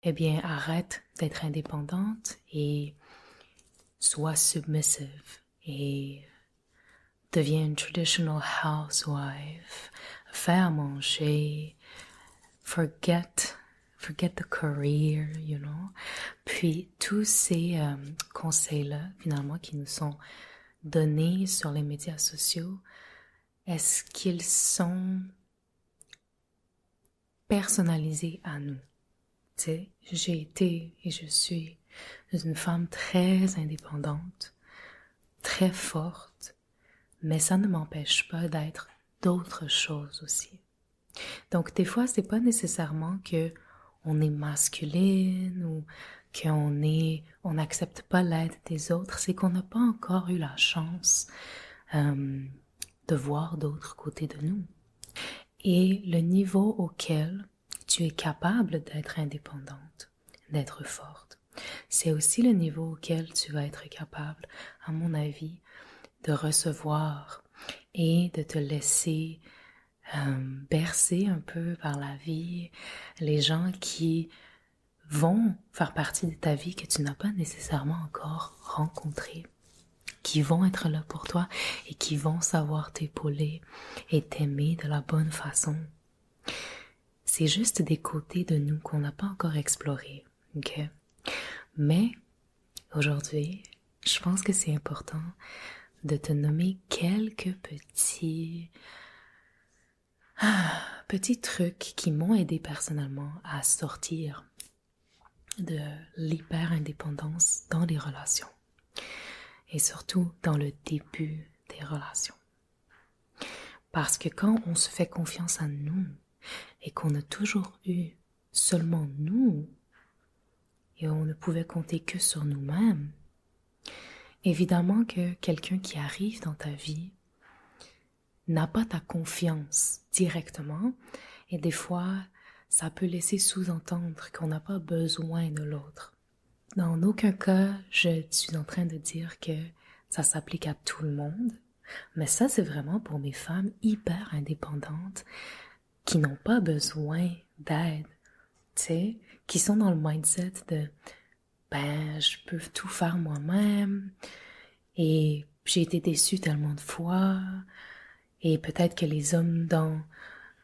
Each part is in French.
eh bien, arrête d'être indépendante et sois submissive et deviens une traditional housewife. Fais à manger. Forget the career, you know. Puis tous ces conseils-là, finalement, qui nous sont donnés sur les médias sociaux, est-ce qu'ils sont personnalisés à nous? Tu sais, j'ai été et je suis une femme très indépendante, très forte, mais ça ne m'empêche pas d'être d'autres choses aussi. Donc des fois, c'est pas nécessairement que on est masculine ou on n'accepte pas l'aide des autres, c'est qu'on n'a pas encore eu la chance de voir d'autres côtés de nous. Et le niveau auquel tu es capable d'être indépendante, d'être forte, c'est aussi le niveau auquel tu vas être capable, à mon avis, de recevoir et de te laisser bercer un peu par la vie, les gens qui vont faire partie de ta vie que tu n'as pas nécessairement encore rencontrés, qui vont être là pour toi et qui vont savoir t'épauler et t'aimer de la bonne façon. C'est juste des côtés de nous qu'on n'a pas encore explorés, ok? Mais aujourd'hui, je pense que c'est important de te nommer quelques petits trucs qui m'ont aidé personnellement à sortir de l'hyper-indépendance dans les relations et surtout dans le début des relations. Parce que quand on se fait confiance à nous et qu'on a toujours eu seulement nous et on ne pouvait compter que sur nous-mêmes, évidemment que quelqu'un qui arrive dans ta vie n'a pas ta confiance directement et des fois ça peut laisser sous-entendre qu'on n'a pas besoin de l'autre. Dans aucun cas, je suis en train de dire que ça s'applique à tout le monde, mais ça, c'est vraiment pour mes femmes hyper indépendantes qui n'ont pas besoin d'aide, tu sais, qui sont dans le mindset de ben, je peux tout faire moi-même et j'ai été déçue tellement de fois et peut-être que les hommes dans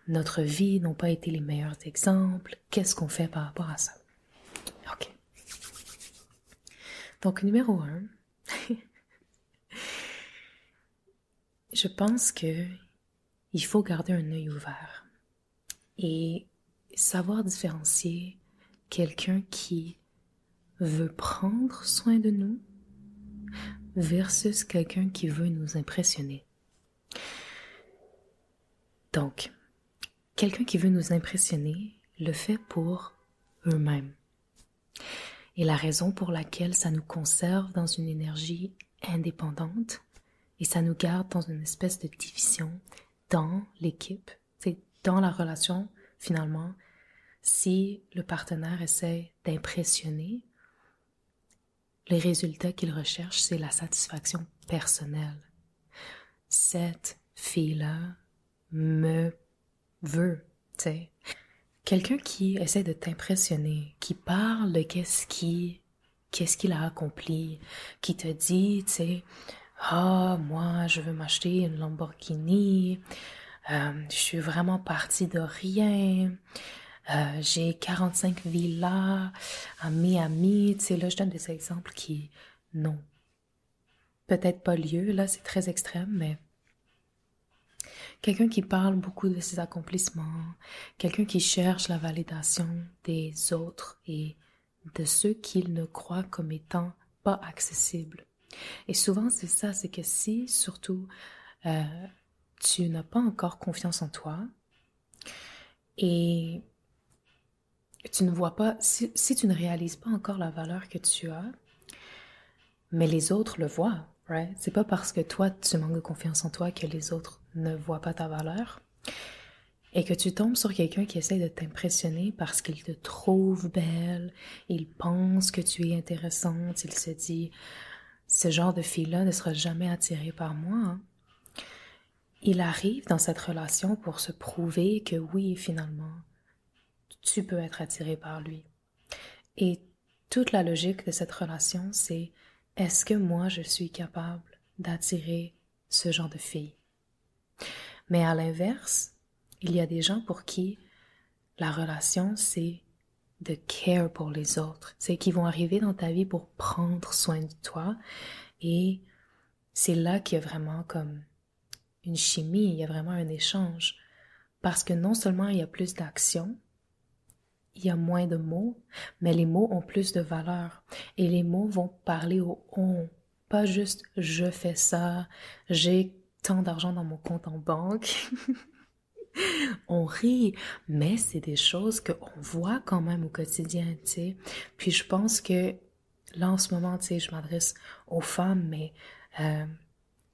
notre vie n'ont pas été les meilleurs exemples. Qu'est-ce qu'on fait par rapport à ça? Ok. Donc, numéro 1, je pense que il faut garder un œil ouvert et savoir différencier quelqu'un qui veut prendre soin de nous versus quelqu'un qui veut nous impressionner. Donc, quelqu'un qui veut nous impressionner le fait pour eux-mêmes. Et la raison pour laquelle ça nous conserve dans une énergie indépendante et ça nous garde dans une espèce de division dans l'équipe, c'est dans la relation finalement. Si le partenaire essaie d'impressionner, les résultats qu'il recherche, c'est la satisfaction personnelle. Cette fille-là me veut, tu sais. Quelqu'un qui essaie de t'impressionner, qui parle de qu'est-ce qu'il a accompli, qui te dit, tu sais, ah, moi, je veux m'acheter une Lamborghini, je suis vraiment partie de rien, j'ai 45 villas à Miami, tu sais, là, je donne des exemples qui, non, peut-être pas lieu, là, c'est très extrême, mais quelqu'un qui parle beaucoup de ses accomplissements, quelqu'un qui cherche la validation des autres et de ceux qu'il ne croit comme étant pas accessibles. Et souvent, c'est ça, c'est que si, surtout, tu n'as pas encore confiance en toi et tu ne vois pas, si tu ne réalises pas encore la valeur que tu as, mais les autres le voient, right? C'est pas parce que toi, tu manques de confiance en toi que les autres ne voient pas ta valeur. Et que tu tombes sur quelqu'un qui essaie de t'impressionner parce qu'il te trouve belle, il pense que tu es intéressante, il se dit « ce genre de fille-là ne sera jamais attirée par moi hein. ». Il arrive dans cette relation pour se prouver que oui, finalement, tu peux être attiré par lui. Et toute la logique de cette relation, c'est est-ce que moi je suis capable d'attirer ce genre de fille? Mais à l'inverse, il y a des gens pour qui la relation, c'est de care pour les autres. C'est qui vont arriver dans ta vie pour prendre soin de toi. Et c'est là qu'il y a vraiment comme une chimie, il y a vraiment un échange. Parce que non seulement il y a plus d'action, il y a moins de mots, mais les mots ont plus de valeur. Et les mots vont parler au on. Pas juste je fais ça, j'ai tant d'argent dans mon compte en banque. On rit, mais c'est des choses qu'on voit quand même au quotidien, tu sais. Puis je pense que là en ce moment, tu sais, je m'adresse aux femmes, mais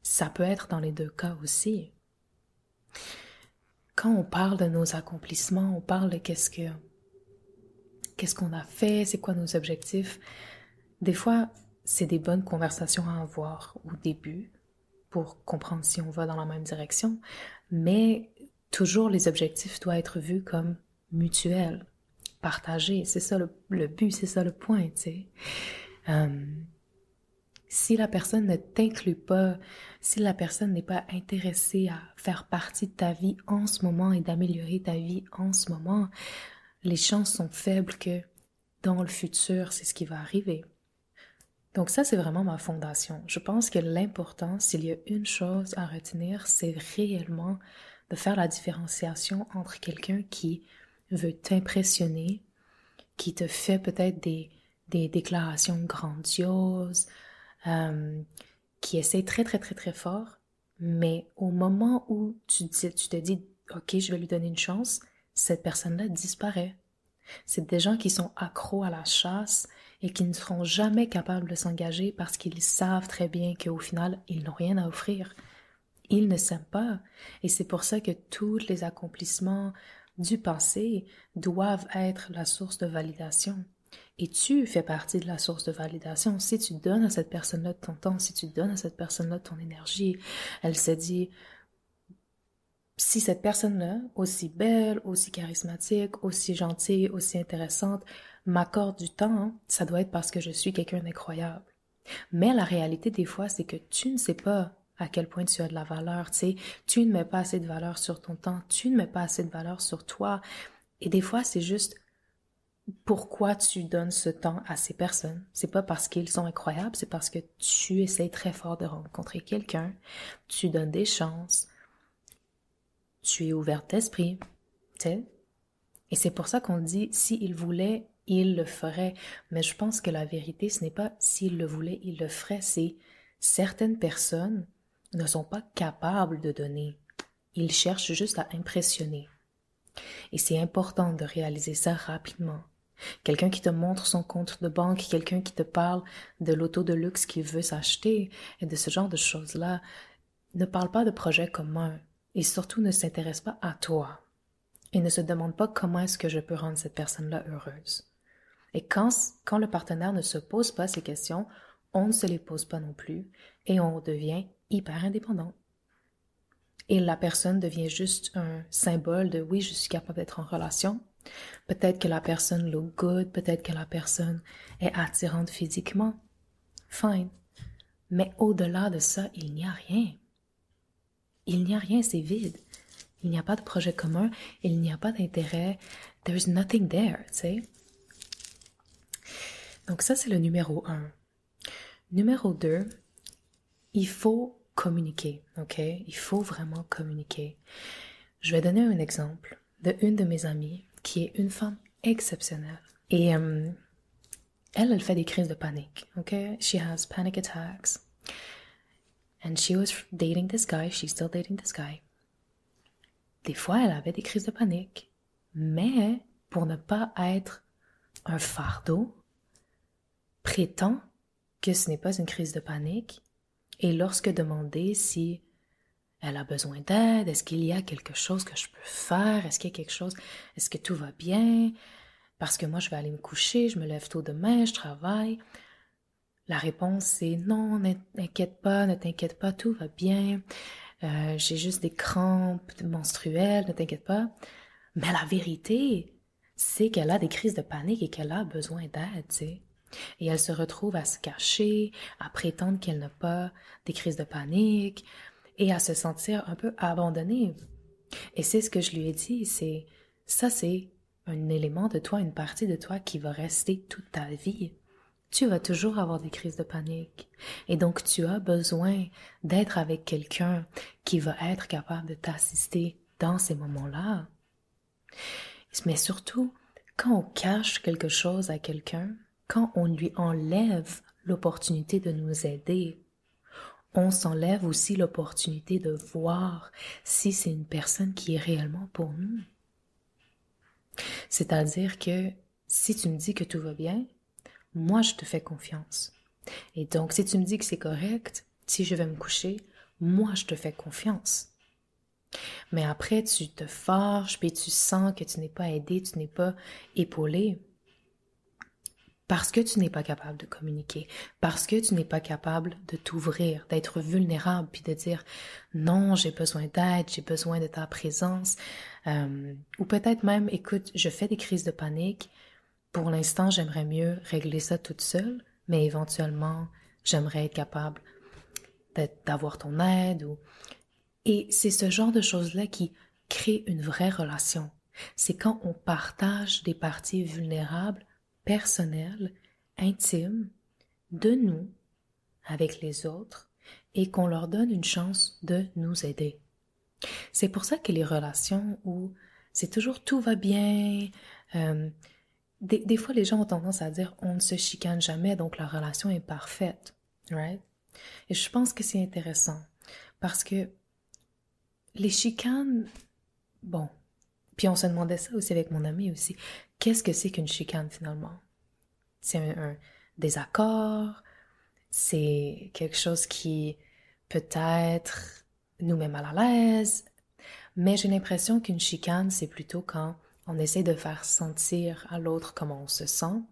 ça peut être dans les deux cas aussi. Quand on parle de nos accomplissements, on parle de qu'est-ce qu'on a fait, c'est quoi nos objectifs. Des fois, c'est des bonnes conversations à avoir au début pour comprendre si on va dans la même direction, mais toujours les objectifs doivent être vus comme mutuels, partagés. C'est ça le but, c'est ça le point, tu sais. Si la personne ne t'inclut pas, si la personne n'est pas intéressée à faire partie de ta vie en ce moment et d'améliorer ta vie en ce moment, les chances sont faibles que dans le futur, c'est ce qui va arriver. Donc ça, c'est vraiment ma fondation. Je pense que l'important, s'il y a une chose à retenir, c'est réellement de faire la différenciation entre quelqu'un qui veut t'impressionner, qui te fait peut-être des déclarations grandioses, qui essaie très, très, très, très fort, mais au moment où tu te dis, OK, je vais lui donner une chance, cette personne-là disparaît. C'est des gens qui sont accros à la chasse et qui ne seront jamais capables de s'engager parce qu'ils savent très bien qu'au final, ils n'ont rien à offrir. Ils ne s'aiment pas. Et c'est pour ça que tous les accomplissements du passé doivent être la source de validation. Et tu fais partie de la source de validation. Si tu donnes à cette personne-là de ton temps, si tu donnes à cette personne-là de ton énergie, elle se dit, si cette personne-là, aussi belle, aussi charismatique, aussi gentille, aussi intéressante, m'accorde du temps, ça doit être parce que je suis quelqu'un d'incroyable. Mais la réalité des fois, c'est que tu ne sais pas à quel point tu as de la valeur, tu sais. Tu ne mets pas assez de valeur sur ton temps, tu ne mets pas assez de valeur sur toi. Et des fois, c'est juste pourquoi tu donnes ce temps à ces personnes. C'est pas parce qu'ils sont incroyables, c'est parce que tu essayes très fort de rencontrer quelqu'un, tu donnes des chances, tu es ouverte d'esprit, tu sais. Et c'est pour ça qu'on dit, s'il voulait, il le ferait. Mais je pense que la vérité, ce n'est pas s'il le voulait, il le ferait. C'est certaines personnes ne sont pas capables de donner. Ils cherchent juste à impressionner. Et c'est important de réaliser ça rapidement. Quelqu'un qui te montre son compte de banque, quelqu'un qui te parle de l'auto de luxe qu'il veut s'acheter et de ce genre de choses-là, ne parle pas de projet commun et surtout ne s'intéresse pas à toi. Et ne se demande pas comment est-ce que je peux rendre cette personne-là heureuse. Et quand le partenaire ne se pose pas ces questions, on ne se les pose pas non plus et on devient hyper indépendant. Et la personne devient juste un symbole de oui, je suis capable d'être en relation. Peut-être que la personne look good, peut-être que la personne est attirante physiquement. Fine. Mais au-delà de ça, il n'y a rien. Il n'y a rien, c'est vide. Il n'y a pas de projet commun, il n'y a pas d'intérêt. There's nothing there, tu sais. Donc ça, c'est le numéro 1. Numéro 2, il faut communiquer, ok? Il faut vraiment communiquer. Je vais donner un exemple de une de mes amies qui est une femme exceptionnelle. Et elle fait des crises de panique, ok? She has panic attacks. And she was dating this guy, she's still dating this guy. Des fois, elle avait des crises de panique. Mais pour ne pas être un fardeau, prétend que ce n'est pas une crise de panique et lorsque demandé si elle a besoin d'aide, est-ce qu'il y a quelque chose que je peux faire, est-ce qu'il y a quelque chose, est-ce que tout va bien, parce que moi je vais aller me coucher, je me lève tôt demain, je travaille. La réponse c'est non, ne t'inquiète pas, tout va bien, j'ai juste des crampes menstruelles, ne t'inquiète pas. Mais la vérité, c'est qu'elle a des crises de panique et qu'elle a besoin d'aide, tu sais. Et elle se retrouve à se cacher, à prétendre qu'elle n'a pas des crises de panique et à se sentir un peu abandonnée. Et c'est ce que je lui ai dit, c'est un élément de toi, une partie de toi qui va rester toute ta vie. Tu vas toujours avoir des crises de panique. Et donc, tu as besoin d'être avec quelqu'un qui va être capable de t'assister dans ces moments-là. Mais surtout, quand on cache quelque chose à quelqu'un, quand on lui enlève l'opportunité de nous aider, on s'enlève aussi l'opportunité de voir si c'est une personne qui est réellement pour nous. C'est-à-dire que si tu me dis que tout va bien, moi je te fais confiance. Et donc si tu me dis que c'est correct, si je vais me coucher, moi je te fais confiance. Mais après tu te fâches, puis tu sens que tu n'es pas aidé, tu n'es pas épaulé. Parce que tu n'es pas capable de communiquer, parce que tu n'es pas capable de t'ouvrir, d'être vulnérable, puis de dire non, j'ai besoin d'aide, j'ai besoin de ta présence, ou peut-être même, écoute, je fais des crises de panique, pour l'instant, j'aimerais mieux régler ça toute seule, mais éventuellement, j'aimerais être capable d'avoir ton aide, et c'est ce genre de choses-là qui crée une vraie relation. C'est quand on partage des parties vulnérables, personnelles, intimes, de nous, avec les autres, et qu'on leur donne une chance de nous aider. C'est pour ça que les relations où c'est toujours tout va bien, des fois les gens ont tendance à dire on ne se chicane jamais, donc la relation est parfaite, right? Et je pense que c'est intéressant parce que les chicanes, bon, puis on se demandait ça aussi avec mon ami aussi. Qu'est-ce que c'est qu'une chicane finalement? C'est un désaccord, c'est quelque chose qui peut-être nous met mal à l'aise, mais j'ai l'impression qu'une chicane, c'est plutôt quand on essaie de faire sentir à l'autre comment on se sent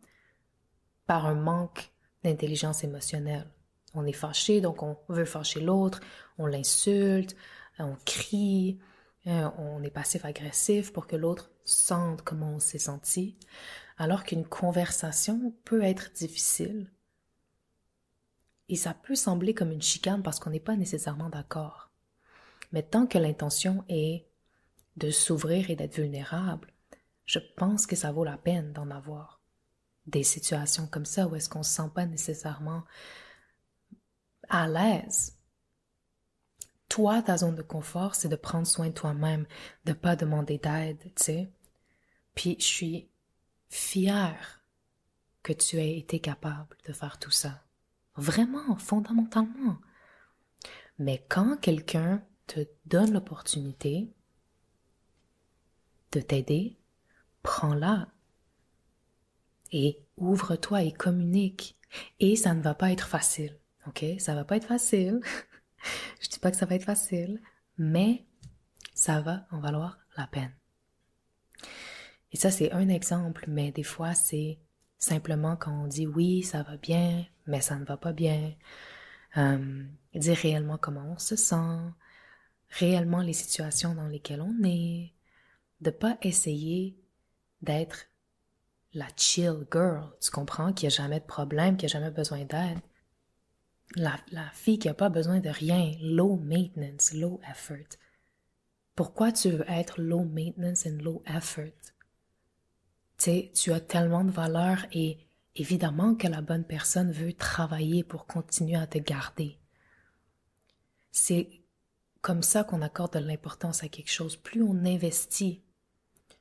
par un manque d'intelligence émotionnelle. On est fâché, donc on veut fâcher l'autre, on l'insulte, on crie, on est passif-agressif pour que l'autre sente comment on s'est senti, alors qu'une conversation peut être difficile. Et ça peut sembler comme une chicane parce qu'on n'est pas nécessairement d'accord. Mais tant que l'intention est de s'ouvrir et d'être vulnérable, je pense que ça vaut la peine d'en avoir. Des situations comme ça où est-ce qu'on se sent pas nécessairement à l'aise. Toi, ta zone de confort, c'est de prendre soin de toi-même, de pas demander d'aide, tu sais. Puis je suis fière que tu aies été capable de faire tout ça. Vraiment, fondamentalement. Mais quand quelqu'un te donne l'opportunité de t'aider, prends-la et ouvre-toi et communique. Et ça ne va pas être facile, ok? Ça va pas être facile. Je dis pas que ça va être facile, mais ça va en valoir la peine. Et ça, c'est un exemple, mais des fois, c'est simplement quand on dit oui, ça va bien, mais ça ne va pas bien. Dire réellement comment on se sent, réellement les situations dans lesquelles on est, de pas essayer d'être la chill girl, tu comprends, qui a jamais de problème, qui a jamais besoin d'aide. La fille qui a pas besoin de rien, low maintenance, low effort. Pourquoi tu veux être low maintenance and low effort? Tu sais, tu as tellement de valeur et évidemment que la bonne personne veut travailler pour continuer à te garder. C'est comme ça qu'on accorde de l'importance à quelque chose. Plus on investit,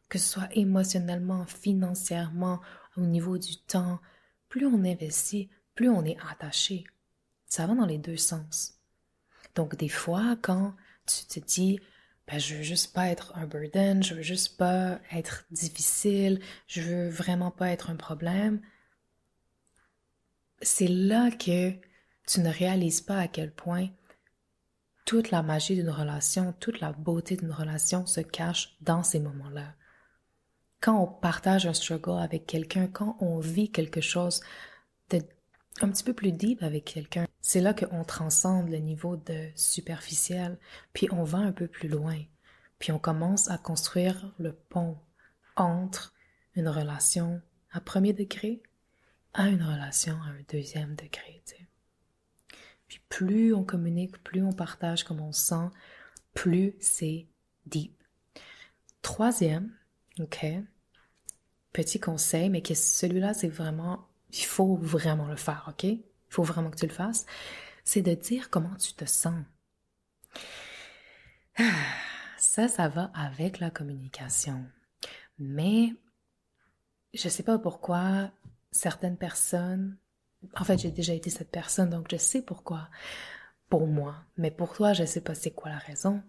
que ce soit émotionnellement, financièrement, au niveau du temps, plus on investit, plus on est attaché. Ça va dans les deux sens. Donc des fois, quand tu te dis ben, je veux juste pas être un burden, je veux juste pas être difficile, je veux vraiment pas être un problème, c'est là que tu ne réalises pas à quel point toute la magie d'une relation, toute la beauté d'une relation se cache dans ces moments-là. Quand on partage un struggle avec quelqu'un, quand on vit quelque chose de un petit peu plus deep avec quelqu'un, c'est là qu'on transcende le niveau de superficiel, puis on va un peu plus loin, puis on commence à construire le pont entre une relation à premier degré à une relation à un deuxième degré, tu sais. Puis plus on communique, plus on partage comme on se sent, plus c'est deep. Troisième, ok, petit conseil, mais que celui-là, c'est vraiment, il faut vraiment le faire, ok? Il faut vraiment que tu le fasses. C'est de dire comment tu te sens. Ça va avec la communication. Mais je sais pas pourquoi certaines personnes, en fait, j'ai déjà été cette personne, donc je sais pourquoi pour moi. Mais pour toi, je sais pas c'est quoi la raison.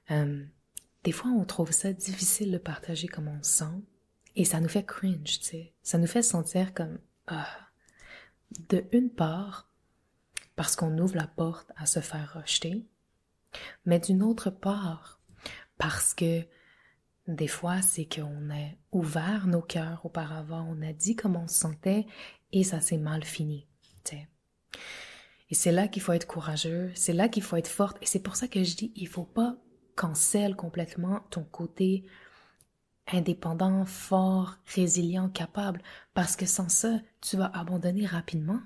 Des fois, on trouve ça difficile de partager comme on se sent. Et ça nous fait cringe, tu sais. Ça nous fait sentir comme, de une part, parce qu'on ouvre la porte à se faire rejeter, mais d'une autre part, parce que des fois, c'est qu'on a ouvert nos cœurs auparavant, on a dit comment on se sentait et ça s'est mal fini, tu sais. Et c'est là qu'il faut être courageux, c'est là qu'il faut être forte et c'est pour ça que je dis, il faut pas cancel complètement ton côté indépendant, fort, résilient, capable, parce que sans ça, tu vas abandonner rapidement.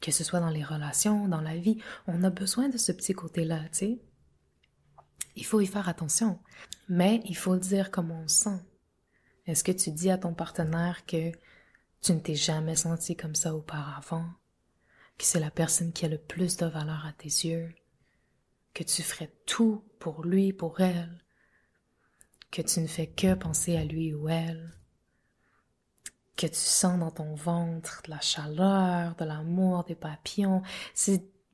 Que ce soit dans les relations, dans la vie, on a besoin de ce petit côté-là, tu sais. Il faut y faire attention, mais il faut le dire comme on le sent. Est-ce que tu dis à ton partenaire que tu ne t'es jamais senti comme ça auparavant, que c'est la personne qui a le plus de valeur à tes yeux, que tu ferais tout pour lui, pour elle, que tu ne fais que penser à lui ou elle, que tu sens dans ton ventre de la chaleur, de l'amour, des papillons.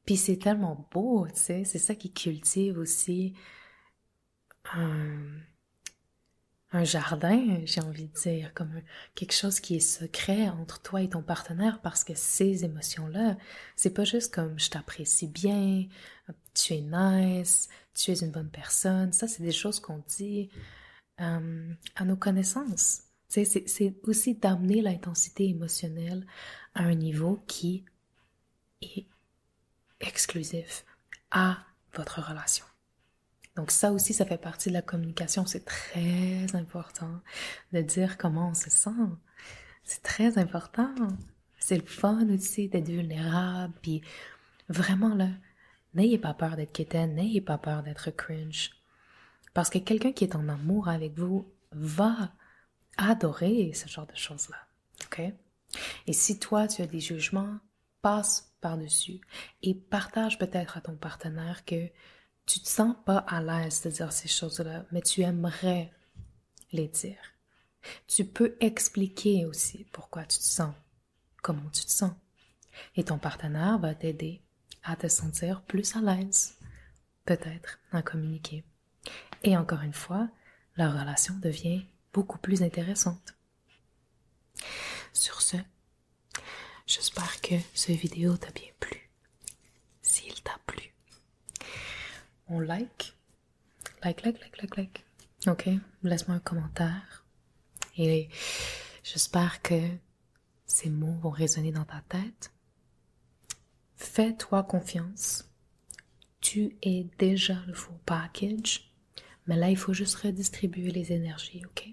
Puis c'est tellement beau, tu sais, c'est ça qui cultive aussi un, un jardin, j'ai envie de dire, comme quelque chose qui est secret entre toi et ton partenaire parce que ces émotions-là, c'est pas juste comme je t'apprécie bien, tu es nice, tu es une bonne personne. Ça, c'est des choses qu'on dit à nos connaissances. Tu sais, c'est aussi d'amener l'intensité émotionnelle à un niveau qui est exclusif à votre relation. Donc ça aussi, ça fait partie de la communication. C'est très important de dire comment on se sent. C'est très important. C'est le fun aussi d'être vulnérable. Puis vraiment là, n'ayez pas peur d'être quétaine, n'ayez pas peur d'être cringe. Parce que quelqu'un qui est en amour avec vous va adorer ce genre de choses-là. OK? Et si toi, tu as des jugements, passe par-dessus et partage peut-être à ton partenaire que tu te sens pas à l'aise de dire ces choses-là, mais tu aimerais les dire. Tu peux expliquer aussi pourquoi tu te sens, comment tu te sens. Et ton partenaire va t'aider à te sentir plus à l'aise, peut-être, à communiquer. Et encore une fois, la relation devient beaucoup plus intéressante. Sur ce, j'espère que cette vidéo t'a bien plu. S'il t'a plu, on like. Ok, laisse-moi un commentaire. Et j'espère que ces mots vont résonner dans ta tête. Fais-toi confiance. Tu es déjà le full package. Mais là, il faut juste redistribuer les énergies, ok?